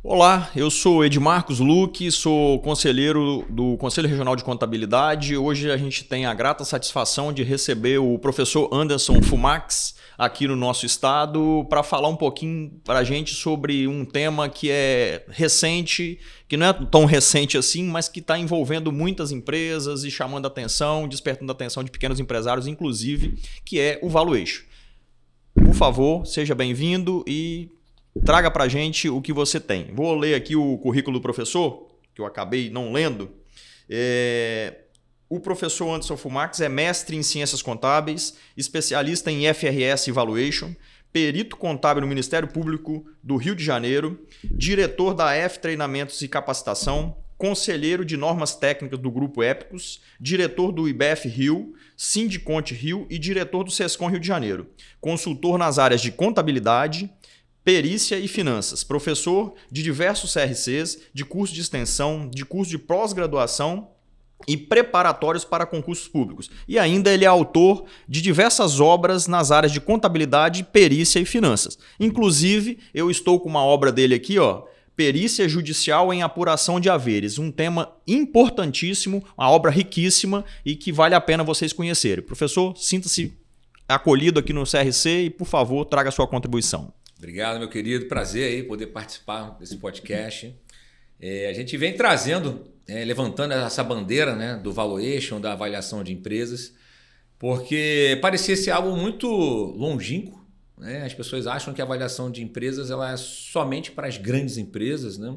Olá, eu sou Edmarcos Luque, sou conselheiro do Conselho Regional de Contabilidade. Hoje a gente tem a grata satisfação de receber o professor Anderson Fumax aqui no nosso estado para falar um pouquinho para a gente sobre um tema que é recente, que não é tão recente assim, mas que está envolvendo muitas empresas e chamando a atenção, despertando a atenção de pequenos empresários, inclusive, que é o valuation. Por favor, seja bem-vindo e traga para a gente o que você tem. Vou ler aqui o currículo do professor, que eu acabei não lendo. O professor Anderson Fumax é mestre em Ciências Contábeis, especialista em FRS e Valuation, perito contábil no Ministério Público do Rio de Janeiro, diretor da F Treinamentos e Capacitação, conselheiro de normas técnicas do Grupo Épicos, diretor do IBF Rio, Sindiconte Rio e diretor do Sescom Rio de Janeiro, consultor nas áreas de contabilidade, perícia e finanças, professor de diversos CRCs, de curso de extensão, de curso de pós-graduação e preparatórios para concursos públicos. E ainda ele é autor de diversas obras nas áreas de contabilidade, perícia e finanças. Inclusive, eu estou com uma obra dele aqui, ó, Perícia Judicial em Apuração de Haveres, um tema importantíssimo, uma obra riquíssima e que vale a pena vocês conhecerem. Professor, sinta-se acolhido aqui no CRC e, por favor, traga a sua contribuição. Obrigado, meu querido. Prazer aí poder participar desse podcast. A gente vem trazendo, levantando essa bandeira, né, do valuation, da avaliação de empresas, porque parecia ser algo muito longínquo, né? As pessoas acham que a avaliação de empresas ela é somente para as grandes empresas, né?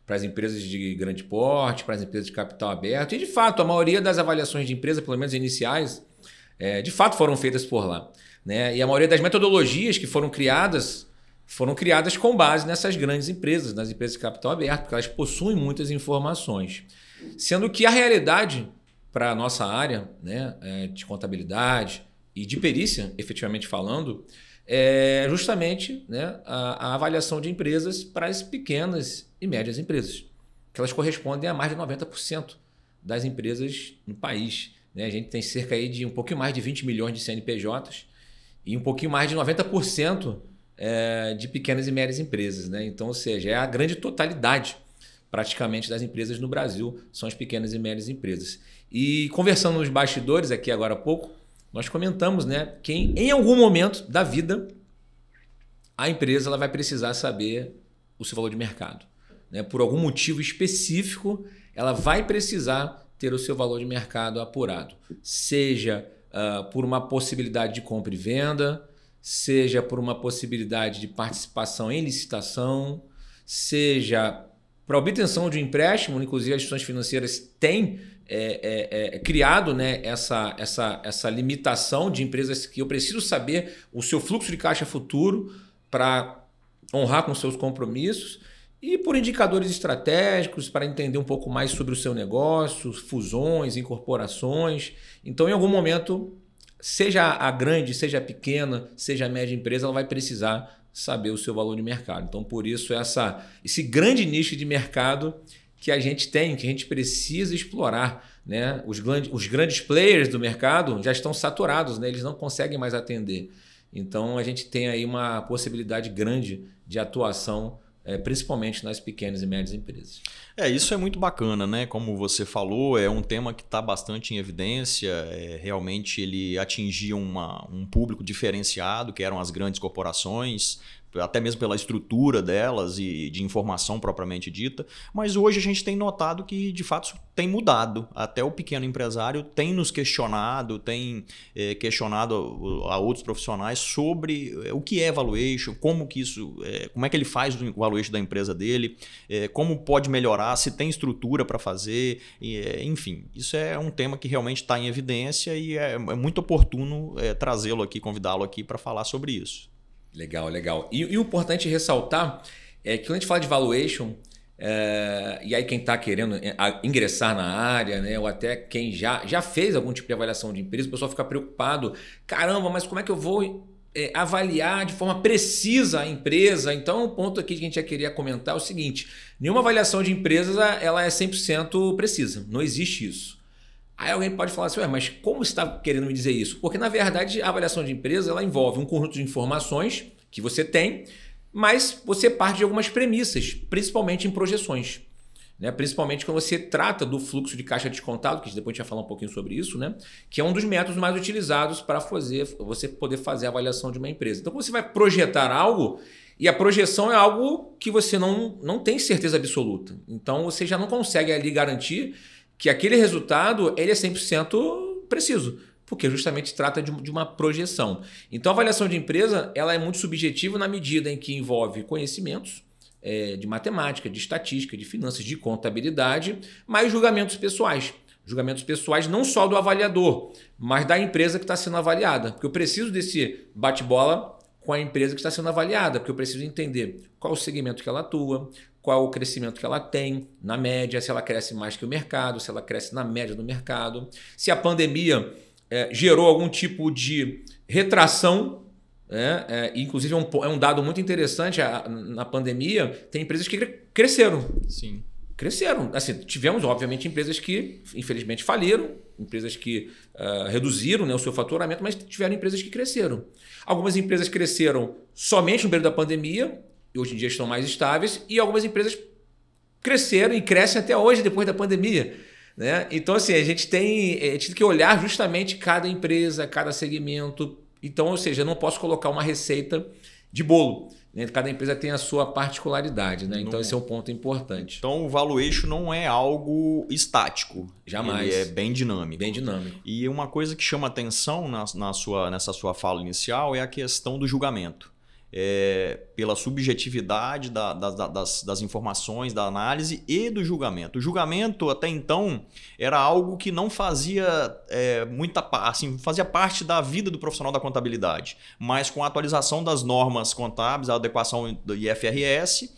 Para as empresas de grande porte, para as empresas de capital aberto. E, de fato, a maioria das avaliações de empresa, pelo menos iniciais, de fato foram feitas por lá, né? E a maioria das metodologias que foram criadas com base nessas grandes empresas, nas empresas de capital aberto, porque elas possuem muitas informações. Sendo que a realidade para a nossa área, né, de contabilidade e de perícia, efetivamente falando, é justamente, né, a avaliação de empresas para as pequenas e médias empresas, que elas correspondem a mais de 90% das empresas no país, né? A gente tem cerca aí de um pouquinho mais de 20 milhões de CNPJs e um pouquinho mais de 90% de pequenas e médias empresas, né? Então, ou seja, é a grande totalidade praticamente das empresas no Brasil, são as pequenas e médias empresas. E conversando nos bastidores aqui agora há pouco, nós comentamos, né, que em algum momento da vida a empresa ela vai precisar saber o seu valor de mercado, né? Por algum motivo específico, ela vai precisar ter o seu valor de mercado apurado, seja por uma possibilidade de compra e venda, seja por uma possibilidade de participação em licitação, seja para obtenção de um empréstimo, inclusive as instituições financeiras têm criado, né, essa limitação de empresas que eu preciso saber o seu fluxo de caixa futuro para honrar com seus compromissos e por indicadores estratégicos para entender um pouco mais sobre o seu negócio, fusões, incorporações. Então, em algum momento, seja a grande, seja a pequena, seja a média empresa, ela vai precisar saber o seu valor de mercado. Então, por isso, esse grande nicho de mercado que a gente tem, que a gente precisa explorar, né? Os grandes players do mercado já estão saturados, né? Eles não conseguem mais atender. Então, a gente tem aí uma possibilidade grande de atuação, principalmente nas pequenas e médias empresas. Isso é muito bacana, né? Como você falou, é um tema que está bastante em evidência. Realmente ele atingia um público diferenciado, que eram as grandes corporações, até mesmo pela estrutura delas e de informação propriamente dita. Mas hoje a gente tem notado que, de fato, tem mudado. Até o pequeno empresário tem nos questionado, tem questionado a outros profissionais sobre o que é valuation, como é que ele faz o valuation da empresa dele, como pode melhorar, se tem estrutura para fazer, enfim. Isso é um tema que realmente está em evidência e é muito oportuno trazê-lo aqui, convidá-lo aqui para falar sobre isso. Legal, legal. E o importante ressaltar é que quando a gente fala de valuation, e aí quem está querendo ingressar na área, né, ou até quem já fez algum tipo de avaliação de empresa, o pessoal fica preocupado. Caramba, mas como é que eu vou avaliar de forma precisa a empresa? Então, o ponto aqui que a gente já queria comentar é o seguinte: nenhuma avaliação de empresas ela é 100% precisa. Não existe isso. Aí alguém pode falar assim, mas como você está querendo me dizer isso? Porque, na verdade, a avaliação de empresa ela envolve um conjunto de informações que você tem mas você parte de algumas premissas, principalmente em projeções. Né? Principalmente quando você trata do fluxo de caixa descontado, que depois a gente vai falar um pouquinho sobre isso, né? Que é um dos métodos mais utilizados para você poder fazer a avaliação de uma empresa. Então, você vai projetar algo, e a projeção é algo que você não tem certeza absoluta. Então, você já não consegue ali garantir que aquele resultado ele é 100% preciso, porque justamente trata de uma projeção. Então, a avaliação de empresa ela é muito subjetiva na medida em que envolve conhecimentos, de matemática, de estatística, de finanças, de contabilidade, mas julgamentos pessoais. Julgamentos pessoais não só do avaliador, mas da empresa que está sendo avaliada. Porque eu preciso desse bate-bola com a empresa que está sendo avaliada, porque eu preciso entender qual o segmento que ela atua, qual o crescimento que ela tem na média, se ela cresce mais que o mercado, se ela cresce na média do mercado, se a pandemia gerou algum tipo de retração. Inclusive é um dado muito interessante, na pandemia tem empresas que cresceram. Sim. Cresceram. Assim, tivemos, obviamente, empresas que infelizmente faliram, empresas que reduziram, né, o seu faturamento, mas tiveram empresas que cresceram. Algumas empresas cresceram somente no período da pandemia, e hoje em dia estão mais estáveis, e algumas empresas cresceram e crescem até hoje, depois da pandemia. Né? Então, assim, a gente tem que olhar justamente cada empresa, cada segmento. Então, ou seja, eu não posso colocar uma receita de bolo. Né? Cada empresa tem a sua particularidade. Né? Então, esse é um ponto importante. Então, o valuation não é algo estático. Jamais. Ele é bem dinâmico. Bem dinâmico. E uma coisa que chama atenção nessa sua fala inicial é a questão do julgamento. Pela subjetividade das informações, da análise e do julgamento. O julgamento, até então, era algo que não fazia fazia parte da vida do profissional da contabilidade. Mas com a atualização das normas contábeis, a adequação do IFRS,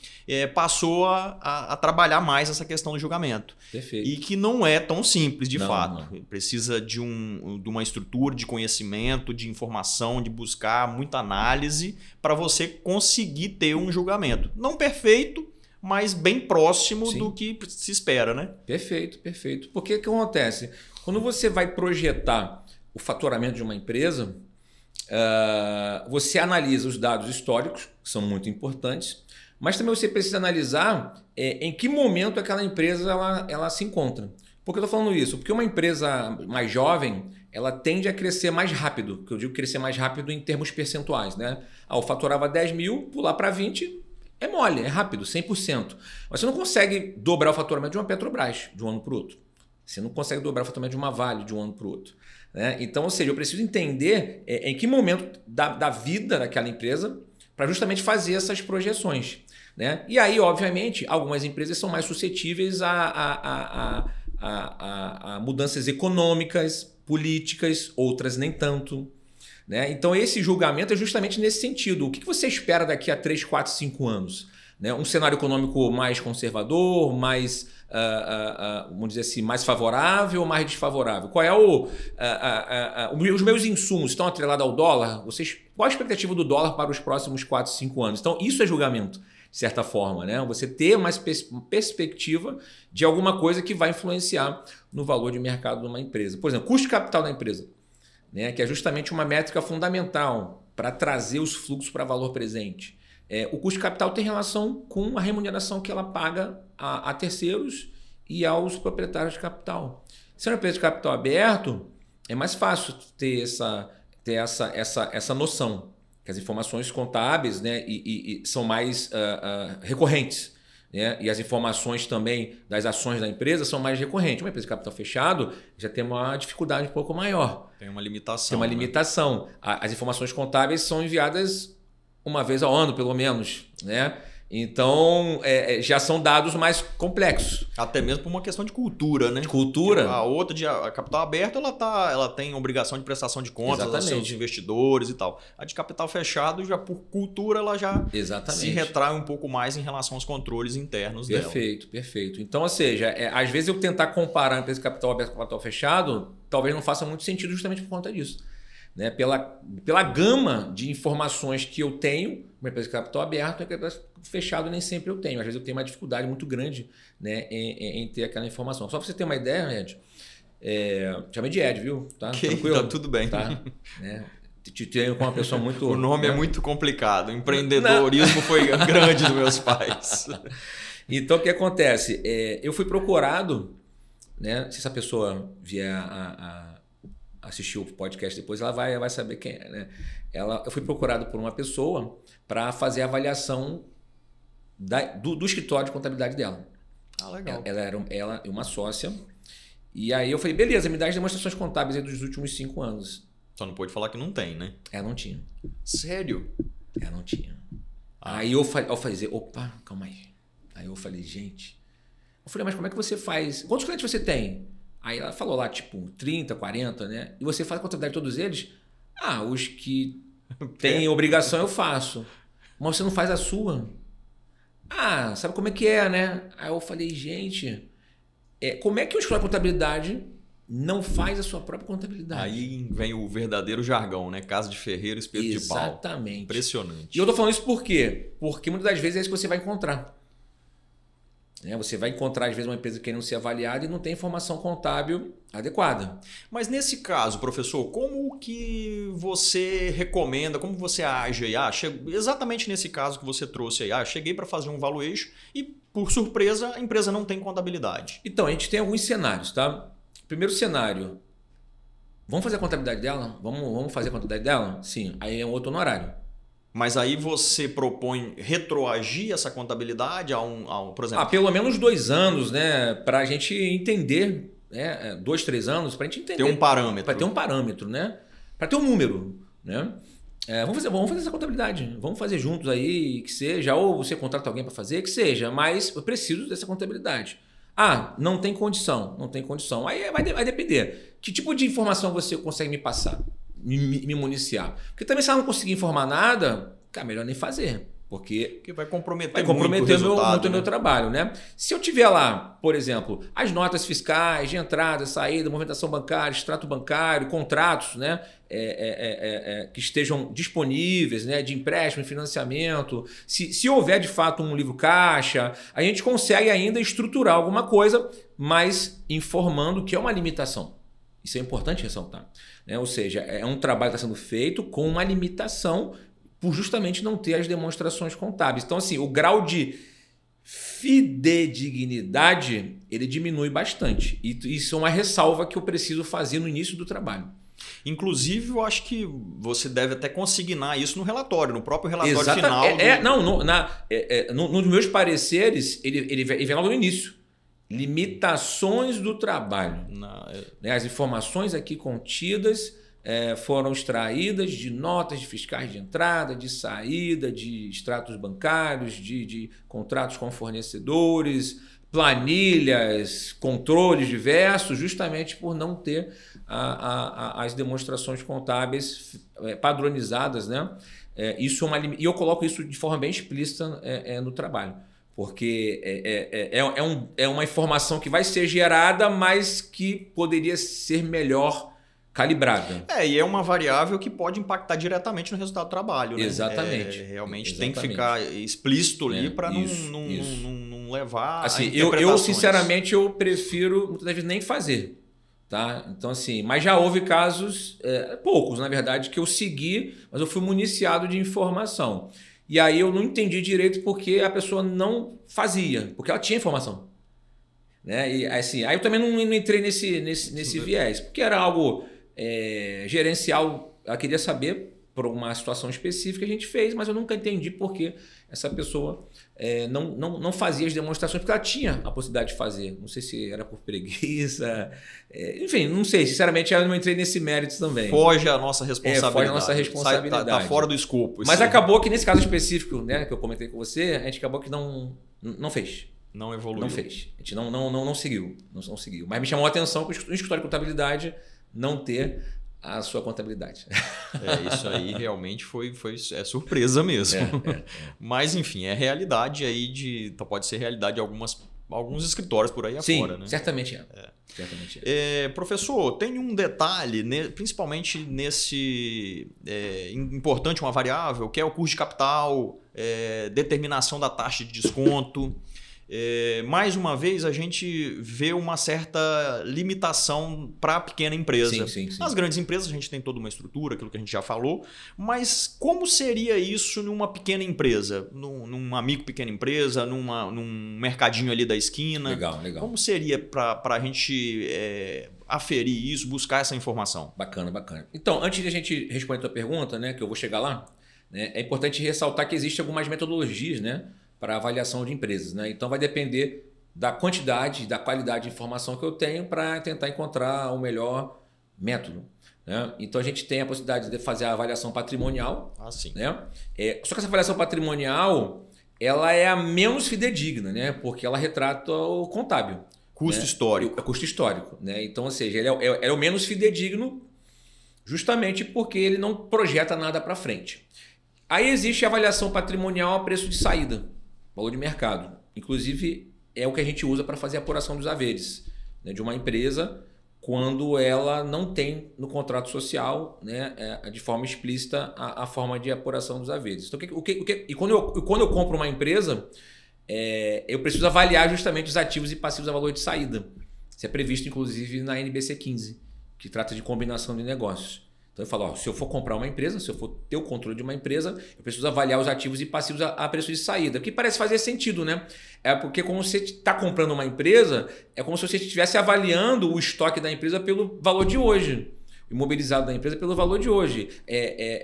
passou a trabalhar mais essa questão do julgamento. Perfeito. E que não é tão simples, de fato. Não. Precisa de uma estrutura de conhecimento, de informação, de buscar muita análise para você conseguir ter um julgamento. Não perfeito, mas bem próximo do que se espera, né? Perfeito, perfeito. Porque o que acontece? Quando você vai projetar o faturamento de uma empresa, você analisa os dados históricos, que são muito importantes, mas também você precisa analisar em que momento aquela empresa ela se encontra. Por que eu estou falando isso? Porque uma empresa mais jovem, ela tende a crescer mais rápido. Que eu digo crescer mais rápido em termos percentuais. Né? Eu faturava 10 mil, pular para 20 é mole, é rápido, 100%. Mas você não consegue dobrar o faturamento de uma Petrobras de um ano para o outro. Você não consegue dobrar o faturamento de uma Vale de um ano para o outro. Né? Então, ou seja, eu preciso entender em que momento da vida daquela empresa para justamente fazer essas projeções. Né? E aí, obviamente, algumas empresas são mais suscetíveis a mudanças econômicas, políticas, outras nem tanto. Né? Então, esse julgamento é justamente nesse sentido. O que você espera daqui a 3, 4, 5 anos? Né? Um cenário econômico mais conservador, mais, vamos dizer assim, mais favorável ou mais desfavorável? Qual é os meus insumos estão atrelados ao dólar? Qual a expectativa do dólar para os próximos 4, 5 anos? Então, isso é julgamento, de certa forma. Né? Você ter mais perspectiva de alguma coisa que vai influenciar no valor de mercado de uma empresa. Por exemplo, custo de capital da empresa, né? Que é justamente uma métrica fundamental para trazer os fluxos para valor presente. O custo de capital tem relação com a remuneração que ela paga a terceiros e aos proprietários de capital. Se é uma empresa de capital aberto, é mais fácil ter essa noção, que as informações contábeis, né, e são mais recorrentes. Né? E as informações também das ações da empresa são mais recorrentes. Uma empresa de capital fechado já tem uma dificuldade um pouco maior. Tem uma limitação. Tem uma limitação. As informações contábeis são enviadas uma vez ao ano, pelo menos. Né? Então, já são dados mais complexos. Até mesmo por uma questão de cultura, né? De cultura. A outra, a capital aberto, ela tem obrigação de prestação de contas aos seus investidores e tal. A de capital fechado, já por cultura, ela já se retrai um pouco mais em relação aos controles internos dela. Perfeito, perfeito. Então, ou seja, às vezes eu tentar comparar a empresa de capital aberto com capital fechado, talvez não faça muito sentido justamente por conta disso. Né? Pela gama de informações que eu tenho, uma empresa de capital aberto, uma empresa fechado nem sempre eu tenho. Às vezes eu tenho uma dificuldade muito grande, né, em ter aquela informação. Só para você ter uma ideia, Ed, chama de Ed, viu? Tá? Tranquilo? Tá tudo bem. Tá? te tenho como uma pessoa muito... O nome é muito complicado. O empreendedorismo foi grande dos meus pais. Então, o que acontece? Eu fui procurado, né? Se essa pessoa vier a assistir o podcast depois, ela vai saber quem é, né? Eu fui procurado por uma pessoa para fazer a avaliação do escritório de contabilidade dela. Ah, legal. Ela e uma sócia. E aí eu falei, beleza, me dá as demonstrações contábeis aí dos últimos 5 anos. Só não pode falar que não tem, né? Não tinha. Sério? Não tinha. Aí eu falei, opa, calma aí. Aí eu falei, gente... Eu falei, mas como é que você faz? Quantos clientes você tem? Aí ela falou lá, tipo, 30, 40, né? E você faz a contabilidade de todos eles? Os que têm obrigação eu faço. Mas você não faz a sua? Sabe como é que é, né? Aí eu falei, gente... como é que o escritório de contabilidade não faz a sua própria contabilidade? Aí vem o verdadeiro jargão, né? Casa de ferreiro, espeto de pau. Exatamente. Impressionante. E eu tô falando isso por quê? Porque muitas das vezes é isso que você vai encontrar. Você vai encontrar, às vezes, uma empresa querendo ser avaliada e não tem informação contábil adequada. Mas nesse caso, professor, como que você recomenda, como você age aí? Exatamente nesse caso que você trouxe aí. Cheguei para fazer um valuation e, por surpresa, a empresa não tem contabilidade. Então, a gente tem alguns cenários, tá? Primeiro cenário, vamos fazer a contabilidade dela? Vamos fazer a contabilidade dela? Sim, aí é um outro honorário. Mas aí você propõe retroagir essa contabilidade por exemplo... Pelo menos 2 anos, né? Para a gente entender, né? 2, 3 anos, para a gente entender. Ter um parâmetro. Para ter um parâmetro, né? Para ter um número, né? Vamos fazer essa contabilidade. Vamos fazer juntos aí, que seja. Ou você contrata alguém para fazer, que seja. Mas eu preciso dessa contabilidade. Não tem condição. Não tem condição. Aí vai depender. Que tipo de informação você consegue me passar? Me municiar. Porque também se ela não conseguir informar nada, melhor nem fazer. Porque vai comprometer muito o meu trabalho, né? Se eu tiver lá, por exemplo, as notas fiscais de entrada, saída, movimentação bancária, extrato bancário, contratos, né? Que estejam disponíveis, né? De empréstimo e financiamento. Se houver de fato um livro caixa, a gente consegue ainda estruturar alguma coisa, mas informando que é uma limitação. Isso é importante ressaltar. Né? Ou seja, é um trabalho que está sendo feito com uma limitação por justamente não ter as demonstrações contábeis. Então, assim, o grau de fidedignidade, ele diminui bastante. E isso é uma ressalva que eu preciso fazer no início do trabalho. Inclusive, eu acho que você deve até consignar isso no relatório, no próprio relatório final. Nos meus pareceres, ele vem logo no início. Limitações do trabalho. As informações aqui contidas foram extraídas de notas de fiscais de entrada, de saída, de extratos bancários, de contratos com fornecedores, planilhas, controles diversos, justamente por não ter as demonstrações contábeis padronizadas, né? E eu coloco isso de forma bem explícita no trabalho. Porque é uma informação que vai ser gerada, mas que poderia ser melhor calibrada. E é uma variável que pode impactar diretamente no resultado do trabalho. Né? Exatamente. Realmente tem que ficar explícito ali para não levar assim, a interpretações. Eu sinceramente, eu prefiro muitas vezes nem fazer. Tá? Então, assim, mas já houve casos, poucos, na verdade, que eu segui, mas eu fui municiado de informação. E aí eu não entendi direito porque a pessoa não fazia, porque ela tinha informação. Né? E assim, aí eu também não entrei nesse viés, porque era algo gerencial, ela queria saber por uma situação específica, a gente fez, mas eu nunca entendi porque essa pessoa não fazia as demonstrações, porque ela tinha a possibilidade de fazer. Não sei se era por preguiça, enfim, não sei. Sinceramente, eu não entrei nesse mérito também. Foge a nossa responsabilidade. Foge a nossa responsabilidade. Tá fora do escopo. Mas acabou que nesse caso específico, né, que eu comentei com você, a gente acabou que não fez. Não evoluiu. Não fez. A gente não seguiu. Não seguiu. Mas me chamou a atenção que o escritório de contabilidade não ter a sua contabilidade. Isso aí realmente foi surpresa mesmo. Mas, enfim, é realidade aí pode ser realidade de alguns escritórios por aí afora. Sim, né? certamente é. Certamente é. Professor, tem um detalhe, principalmente nesse importante, uma variável, que é o custo de capital, determinação da taxa de desconto. mais uma vez a gente vê uma certa limitação para a pequena empresa. Sim. Nas grandes empresas a gente tem toda uma estrutura, aquilo que a gente já falou, mas como seria isso numa pequena empresa? Numa micro pequena empresa, num mercadinho ali da esquina? Legal. Como seria para a gente aferir isso, buscar essa informação? Bacana. Então, antes de a gente responder a tua pergunta, né, que eu vou chegar lá, né, é importante ressaltar que existem algumas metodologias, né, para avaliação de empresas, né? Então vai depender da quantidade, da qualidade de informação que eu tenho para tentar encontrar o melhor método, né? Então a gente tem a possibilidade de fazer a avaliação patrimonial, sim. Né? Só que essa avaliação patrimonial ela é a menos fidedigna, né? Porque ela retrata o contábil. Custo histórico. É custo histórico, né? Então, ou seja, ele é o menos fidedigno justamente porque ele não projeta nada para frente. Aí existe a avaliação patrimonial a preço de saída, valor de mercado. Inclusive, é o que a gente usa para fazer a apuração dos haveres, né, de uma empresa quando ela não tem no contrato social, né, de forma explícita a forma de apuração dos haveres. Então, quando eu compro uma empresa, eu preciso avaliar justamente os ativos e passivos a valor de saída. Isso é previsto, inclusive, na NBC 15, que trata de combinação de negócios. Então eu falo, se eu for comprar uma empresa, se eu for ter o controle de uma empresa, eu preciso avaliar os ativos e passivos a preço de saída. Que parece fazer sentido, né? Porque como você está comprando uma empresa, é como se você estivesse avaliando o estoque da empresa pelo valor de hoje. O imobilizado da empresa pelo valor de hoje.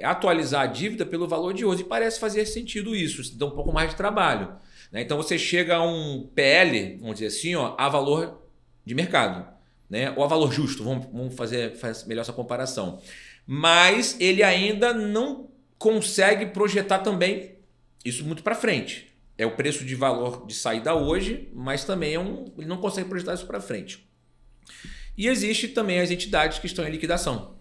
Atualizar a dívida pelo valor de hoje. E parece fazer sentido isso dá um pouco mais de trabalho, né? Então você chega a um PL, vamos dizer assim, a valor de mercado, né? Ou a valor justo, vamos fazer melhor essa comparação. Mas ele ainda não consegue projetar também isso muito para frente. É o preço de valor de saída hoje, mas também ele não consegue projetar isso para frente. E existe também as entidades que estão em liquidação,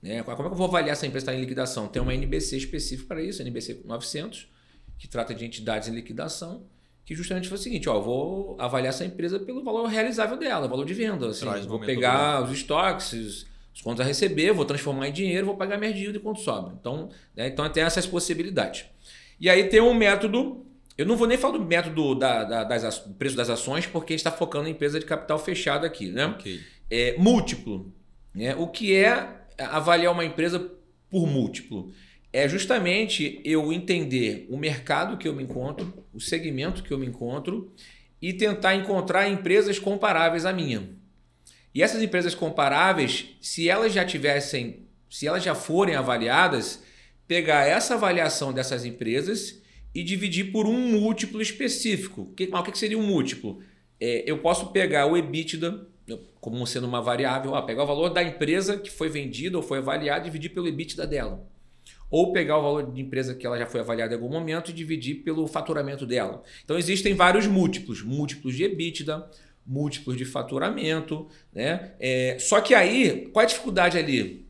né? Como é que eu vou avaliar se a empresa está em liquidação? Tem uma NBC específica para isso, a NBC 900, que trata de entidades em liquidação, que justamente faz o seguinte, eu vou avaliar essa empresa pelo valor realizável dela, valor de venda. Assim, vou pegar os estoques, os contos a receber, vou transformar em dinheiro, vou pagar minha dívida e quanto sobra. Então tem essas possibilidades. E aí tem um método, eu não vou nem falar do método do preço das ações, porque a gente está focando em empresa de capital fechado aqui, né? Okay. Múltiplo, né? O que é avaliar uma empresa por múltiplo? É justamente eu entender o mercado que eu me encontro, o segmento que eu me encontro e tentar encontrar empresas comparáveis à minha. E essas empresas comparáveis, se elas já forem avaliadas, pegar essa avaliação dessas empresas e dividir por um múltiplo específico. O que seria um múltiplo? Eu posso pegar o EBITDA, como sendo uma variável, pegar o valor da empresa que foi vendida ou foi avaliada e dividir pelo EBITDA dela. Ou pegar o valor de empresa que ela já foi avaliada em algum momento e dividir pelo faturamento dela. Então existem vários múltiplos. Múltiplos de EBITDA, múltiplos de faturamento, né? Só que aí, qual é a dificuldade ali?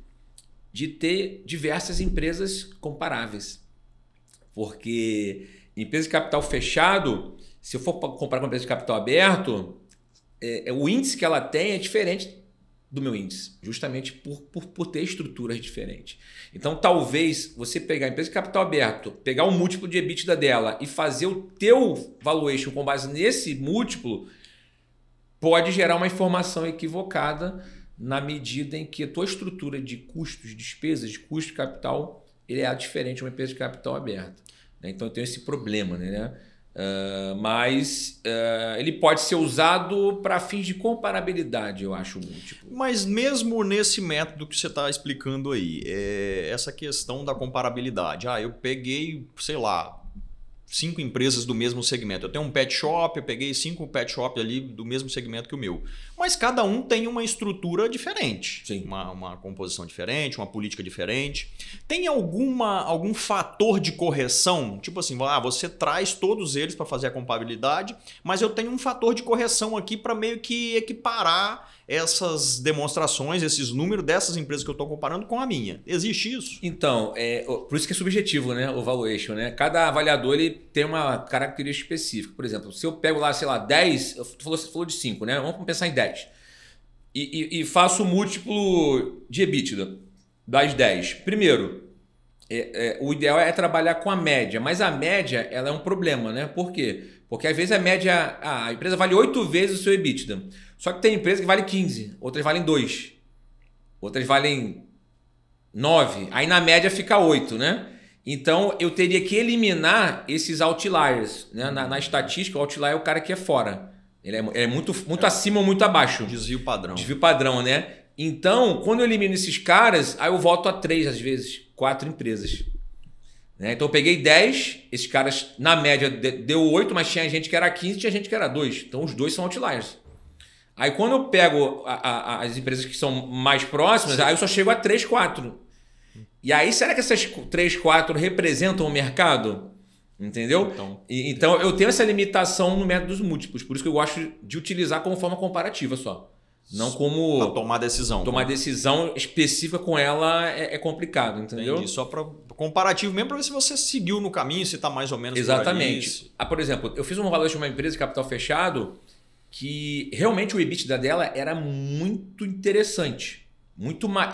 De ter diversas empresas comparáveis. Porque empresa de capital fechado, se eu for comprar com uma empresa de capital aberto, o índice que ela tem é diferente do meu índice, justamente por ter estruturas diferentes. Então, talvez você pegar a empresa de capital aberto, pegar o múltiplo de EBITDA dela e fazer o teu valuation com base nesse múltiplo, pode gerar uma informação equivocada na medida em que a tua estrutura de custos, despesas, de custo de capital, ele é diferente de uma empresa de capital aberta. Então, eu tenho esse problema, né? Mas ele pode ser usado para fins de comparabilidade, eu acho, múltiplo. Mas mesmo nesse método que você está explicando aí, essa questão da comparabilidade. Eu peguei, sei lá, 5 empresas do mesmo segmento. Eu tenho um pet shop, eu peguei 5 pet shop ali do mesmo segmento que o meu. Mas cada um tem uma estrutura diferente. Sim. Uma composição diferente, uma política diferente. Tem algum fator de correção? Tipo assim, você traz todos eles para fazer a comparabilidade, mas eu tenho um fator de correção aqui para meio que equiparar essas demonstrações, esses números dessas empresas que eu estou comparando com a minha. Existe isso? Então, por isso que é subjetivo, né, o valuation, né? Cada avaliador ele tem uma característica específica. Por exemplo, se eu pego lá, sei lá, 10, você falou de 5, né? Vamos pensar em 10. E faço o múltiplo de EBITDA das 10. Primeiro, o ideal é trabalhar com a média, mas a média ela é um problema, né? Por quê? Porque às vezes a média, a empresa vale 8 vezes o seu EBITDA. Só que tem empresa que vale 15, outras valem 2, outras valem 9. Aí na média fica 8, né? Então eu teria que eliminar esses outliers, né? Na estatística, o outlier é o cara que é fora. Ele é muito acima ou muito abaixo. Desvio padrão. Desvio padrão, né? Então, quando eu elimino esses caras, aí eu volto a 3, às vezes, 4 empresas. Né? Então eu peguei 10, esses caras, na média, deu 8, mas tinha gente que era 15, tinha gente que era 2. Então os 2 são outliers. Aí quando eu pego as empresas que são mais próximas, sim, aí eu só chego a 3, 4. E aí, será que essas 3, 4 representam o mercado? Entendeu? Então eu tenho essa limitação no método dos múltiplos. Por isso que eu gosto de utilizar como forma comparativa só. Não como... Para tomar decisão. Tomar decisão específica com ela é complicado, entendeu? Entendi. Só para comparativo mesmo, para ver se você seguiu no caminho, se está mais ou menos exatamente. Por exemplo, eu fiz um valor de uma empresa de capital fechado que realmente o EBITDA dela era muito interessante.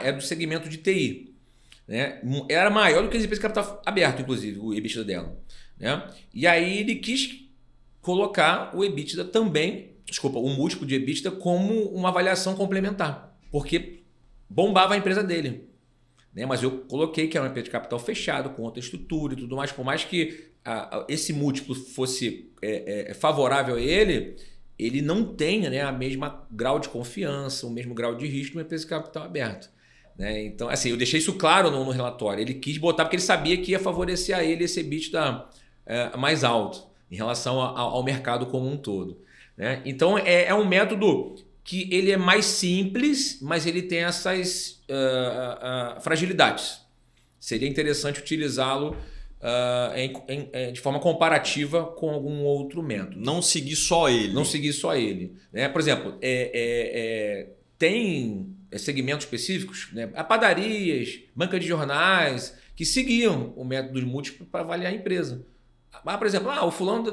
É do segmento de TI. Né? Era maior do que as empresas de capital aberto, inclusive, o EBITDA dela. Né? E aí ele quis colocar o EBITDA também, o múltiplo de EBITDA como uma avaliação complementar, porque bombava a empresa dele. Né? Mas eu coloquei que era uma empresa de capital fechado, com outra estrutura e tudo mais, por mais que esse múltiplo fosse favorável a ele não tenha, né, a mesma grau de confiança, o mesmo grau de risco de uma empresa de capital aberto. Né? Então, assim, eu deixei isso claro no relatório. Ele quis botar porque ele sabia que ia favorecer a ele esse EBITDA mais alto em relação ao mercado como um todo. Né? Então, é um método que ele é mais simples, mas ele tem essas fragilidades. Seria interessante utilizá-lo de forma comparativa com algum outro método. Não seguir só ele. Não seguir só ele. Né? Por exemplo, tem segmentos específicos, né? Padarias, banca de jornais, que seguiam o método de múltiplo para avaliar a empresa. Por exemplo, o fulano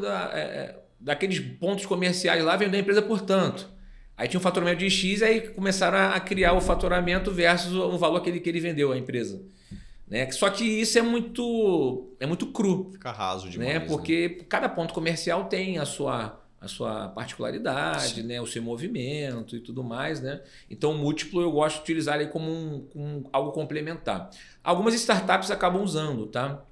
daqueles pontos comerciais lá vendeu a empresa por tanto. Aí tinha um faturamento de X, aí começaram a criar o faturamento versus o valor que ele vendeu à empresa. Né? Só que isso é muito cru. Fica raso demais. Né? Porque cada ponto comercial tem a sua particularidade, né? O seu movimento e tudo mais. Né? Então o múltiplo eu gosto de utilizar ele como algo complementar. Algumas startups acabam usando, tá?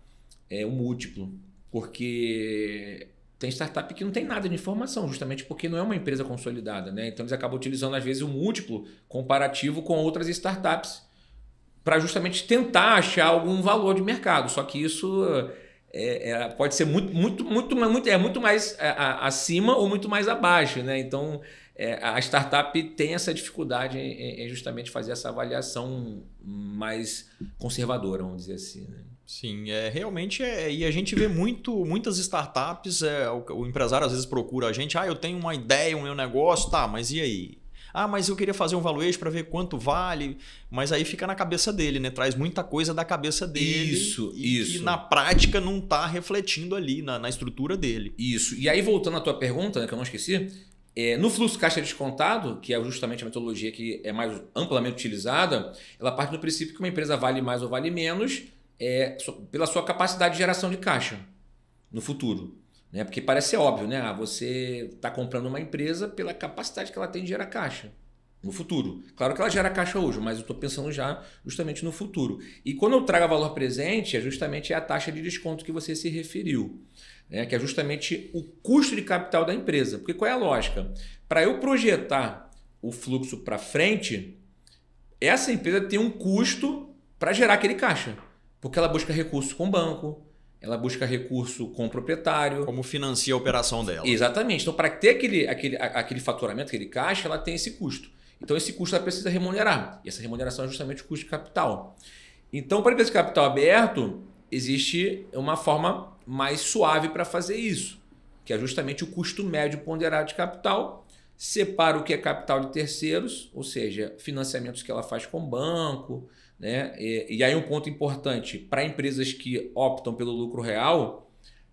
O múltiplo, porque tem startup que não tem nada de informação, justamente porque não é uma empresa consolidada. Né? Então eles acabam utilizando às vezes o múltiplo comparativo com outras startups para justamente tentar achar algum valor de mercado. Só que isso pode ser muito mais acima ou muito mais abaixo. Né? Então, a startup tem essa dificuldade em justamente fazer essa avaliação mais conservadora, vamos dizer assim. Né? Sim, realmente e a gente vê muitas startups, o empresário às vezes procura a gente, eu tenho uma ideia, um meu negócio, tá, mas e aí? Mas eu queria fazer um valuation para ver quanto vale, mas aí fica na cabeça dele, né? Traz muita coisa da cabeça dele isso. Que na prática não está refletindo ali na estrutura dele. Isso. E aí, voltando à tua pergunta, né, que eu não esqueci, no fluxo caixa descontado, que é justamente a metodologia que é mais amplamente utilizada, ela parte do princípio que uma empresa vale mais ou vale menos pela sua capacidade de geração de caixa no futuro. Né? Porque parece ser óbvio, né? Você está comprando uma empresa pela capacidade que ela tem de gerar caixa no futuro. Claro que ela gera caixa hoje, mas eu estou pensando já justamente no futuro. E quando eu trago a valor presente, justamente a taxa de desconto que você se referiu, né? Que é justamente o custo de capital da empresa. Porque qual é a lógica? Para eu projetar o fluxo para frente, essa empresa tem um custo para gerar aquele caixa. Porque ela busca recurso com o banco, ela busca recurso com o proprietário. Como financia a operação dela. Exatamente. Então, para ter aquele faturamento, aquele caixa, ela tem esse custo. Então, esse custo ela precisa remunerar. E essa remuneração é justamente o custo de capital. Então, para a empresa de capital aberto, existe uma forma mais suave para fazer isso, que é justamente o custo médio ponderado de capital. Separa o que é capital de terceiros, ou seja, financiamentos que ela faz com o banco. Né? E aí um ponto importante, para empresas que optam pelo lucro real,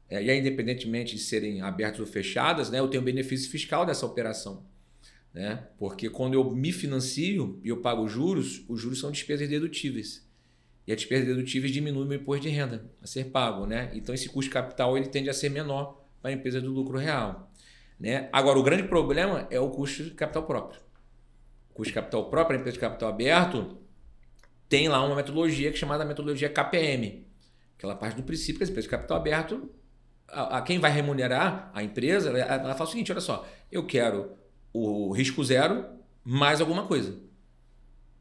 e aí independentemente de serem abertas ou fechadas, né, eu tenho benefício fiscal dessa operação. Né? Porque quando eu me financio e eu pago os juros são despesas dedutíveis. E as despesas dedutíveis diminuem o meu imposto de renda a ser pago. Né? Então esse custo de capital ele tende a ser menor para a empresa do lucro real. Né? Agora, o grande problema é o custo de capital próprio. O custo de capital próprio, a empresa de capital aberto, tem lá uma metodologia que é chamada metodologia KPM. Aquela parte do princípio que as empresas de capital aberto, a quem vai remunerar a empresa, ela fala o seguinte, olha só, eu quero o risco zero mais alguma coisa.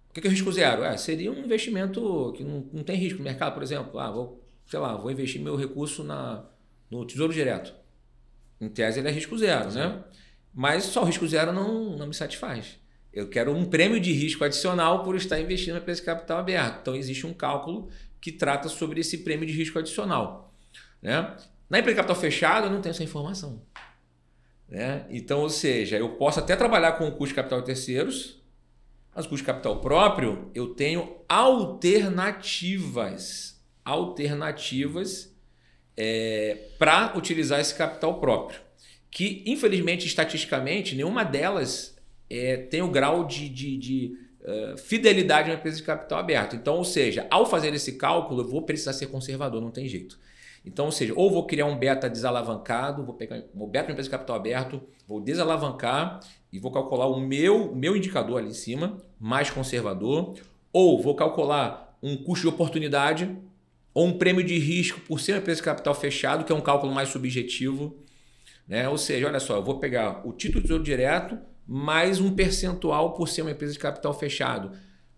O que é o risco zero? Seria um investimento que não tem risco no mercado, por exemplo. Vou investir meu recurso no Tesouro Direto. Em tese ele é risco zero, né? Mas só o risco zero não me satisfaz. Eu quero um prêmio de risco adicional por estar investindo na empresa de capital aberto. Então existe um cálculo que trata sobre esse prêmio de risco adicional. Né? Na empresa de capital fechado eu não tenho essa informação. Né? Então, ou seja, eu posso até trabalhar com o custo de capital de terceiros, mas o custo de capital próprio eu tenho alternativas para utilizar esse capital próprio. Que, infelizmente, estatisticamente, nenhuma delas tem o grau de fidelidade na empresa de capital aberto. Então, ou seja, ao fazer esse cálculo, eu vou precisar ser conservador, não tem jeito. Então, ou seja, ou vou criar um beta desalavancado, vou pegar um beta de empresa de capital aberto, vou desalavancar e vou calcular o meu indicador ali em cima, mais conservador, ou vou calcular um custo de oportunidade ou um prêmio de risco por ser uma empresa de capital fechado, que é um cálculo mais subjetivo. Né? Ou seja, olha só, eu vou pegar o título de Tesouro Direto mais um percentual por ser uma empresa de capital fechado.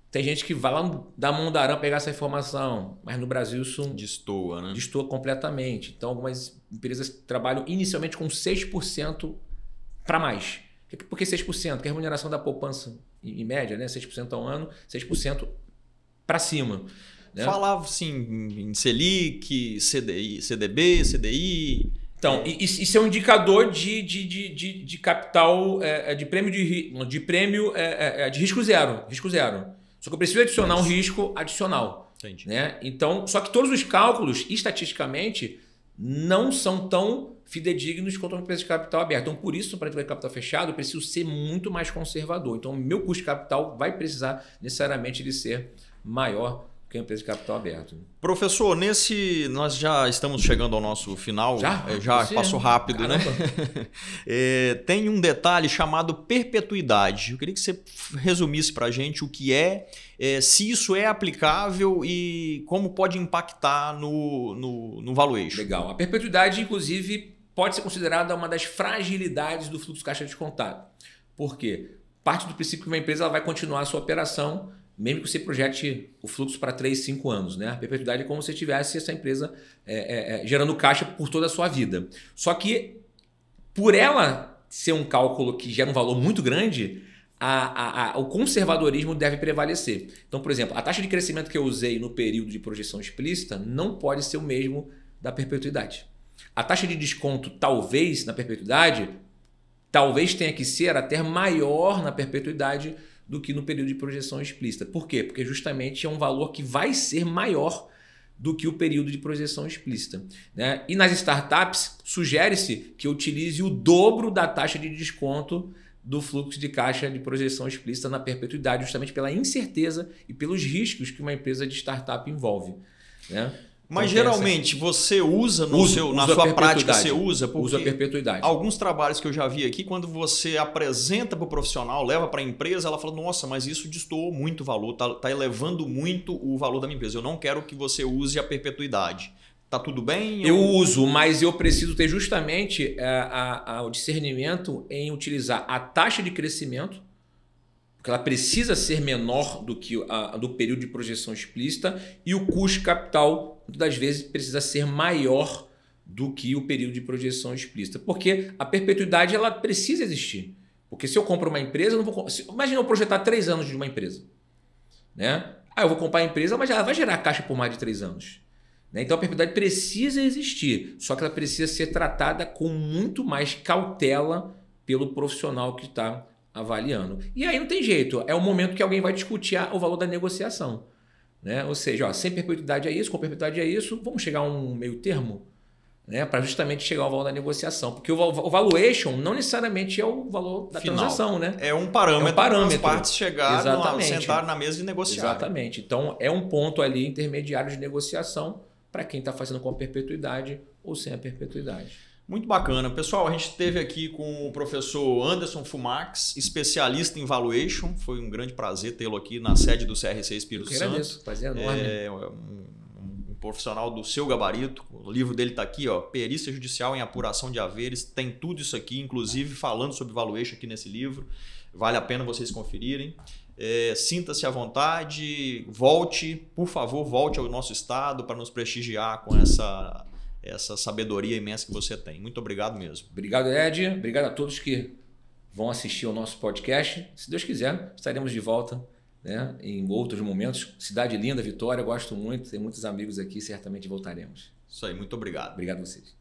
Tem gente que vai lá da mão da arame pegar essa informação, mas no Brasil isso destoa, né? Destoa completamente. Então, algumas empresas trabalham inicialmente com 6% para mais. Por que 6%? Porque a remuneração da poupança, em média, né? 6% ao ano, 6% para cima. Né? Falava assim em Selic, CDI, CDB, CDI. Então, isso é um indicador de capital, de prêmio de risco zero. Risco zero. Só que eu preciso adicionar um risco adicional. Entendi. Né? Então, só que todos os cálculos, estatisticamente, não são tão fidedignos quanto uma empresa de capital aberto. Então, por isso, para a empresa de capital fechado, eu preciso ser muito mais conservador. Então, o meu custo de capital vai precisar necessariamente de ser maior que a empresa de capital aberto. Professor, nós já estamos chegando ao nosso final. Já passou rápido, caramba, né? Tem um detalhe chamado perpetuidade. Eu queria que você resumisse para a gente o que se isso é aplicável e como pode impactar no valuation. Legal. A perpetuidade, inclusive, pode ser considerada uma das fragilidades do fluxo caixa descontado. Por quê? Parte do princípio que uma empresa ela vai continuar a sua operação mesmo que você projete o fluxo para 3, 5 anos. Né? A perpetuidade é como se tivesse essa empresa gerando caixa por toda a sua vida. Só que, por ela ser um cálculo que gera um valor muito grande, o conservadorismo deve prevalecer. Então, por exemplo, a taxa de crescimento que eu usei no período de projeção explícita não pode ser o mesmo da perpetuidade. A taxa de desconto, talvez, na perpetuidade, talvez tenha que ser até maior na perpetuidade do que no período de projeção explícita. Por quê? Porque justamente é um valor que vai ser maior do que o período de projeção explícita. Né? E nas startups, sugere-se que eu utilize o dobro da taxa de desconto do fluxo de caixa de projeção explícita na perpetuidade, justamente pela incerteza e pelos riscos que uma empresa de startup envolve. Né? Mas então, geralmente você usa na sua prática, você usa? Porque usa a perpetuidade. Alguns trabalhos que eu já vi aqui, quando você apresenta para o profissional, leva para a empresa, ela fala, nossa, mas isso destoou muito o valor, tá elevando muito o valor da minha empresa. Eu não quero que você use a perpetuidade. Tá tudo bem? Eu uso, mas eu preciso ter justamente o discernimento em utilizar a taxa de crescimento, porque ela precisa ser menor do que do período de projeção explícita, e o custo de capital, muitas das vezes, precisa ser maior do que o período de projeção explícita. Porque a perpetuidade ela precisa existir. Porque se eu compro uma empresa, eu não vou. Imagina eu projetar 3 anos de uma empresa. Né? Eu vou comprar a empresa, mas ela vai gerar caixa por mais de 3 anos. Né? Então a perpetuidade precisa existir, só que ela precisa ser tratada com muito mais cautela pelo profissional que está avaliando. E aí não tem jeito, é o momento que alguém vai discutir o valor da negociação. Né? Ou seja, sem perpetuidade é isso, com perpetuidade é isso, vamos chegar a um meio termo, né? Para justamente chegar ao valor da negociação. Porque o valuation não necessariamente é o valor da transação. Né? É um parâmetro para as partes chegarem, sentar na mesa e negociar. Exatamente. Então é um ponto ali intermediário de negociação para quem está fazendo com a perpetuidade ou sem a perpetuidade. Muito bacana. Pessoal, a gente esteve aqui com o professor Anderson Fumax, especialista em valuation. Foi um grande prazer tê-lo aqui na sede do CRC Espírito Santo. Agradeço, prazer enorme. Um profissional do seu gabarito. O livro dele está aqui, ó, Perícia Judicial em Apuração de Haveres. Tem tudo isso aqui, inclusive falando sobre valuation aqui nesse livro. Vale a pena vocês conferirem. Sinta-se à vontade, volte, por favor, volte ao nosso estado para nos prestigiar com essa sabedoria imensa que você tem. Muito obrigado mesmo. Obrigado, Ed. Obrigado a todos que vão assistir ao nosso podcast. Se Deus quiser, estaremos de volta, né, em outros momentos. Cidade linda, Vitória, gosto muito. Tem muitos amigos aqui, certamente voltaremos. Isso aí, muito obrigado. Obrigado a vocês.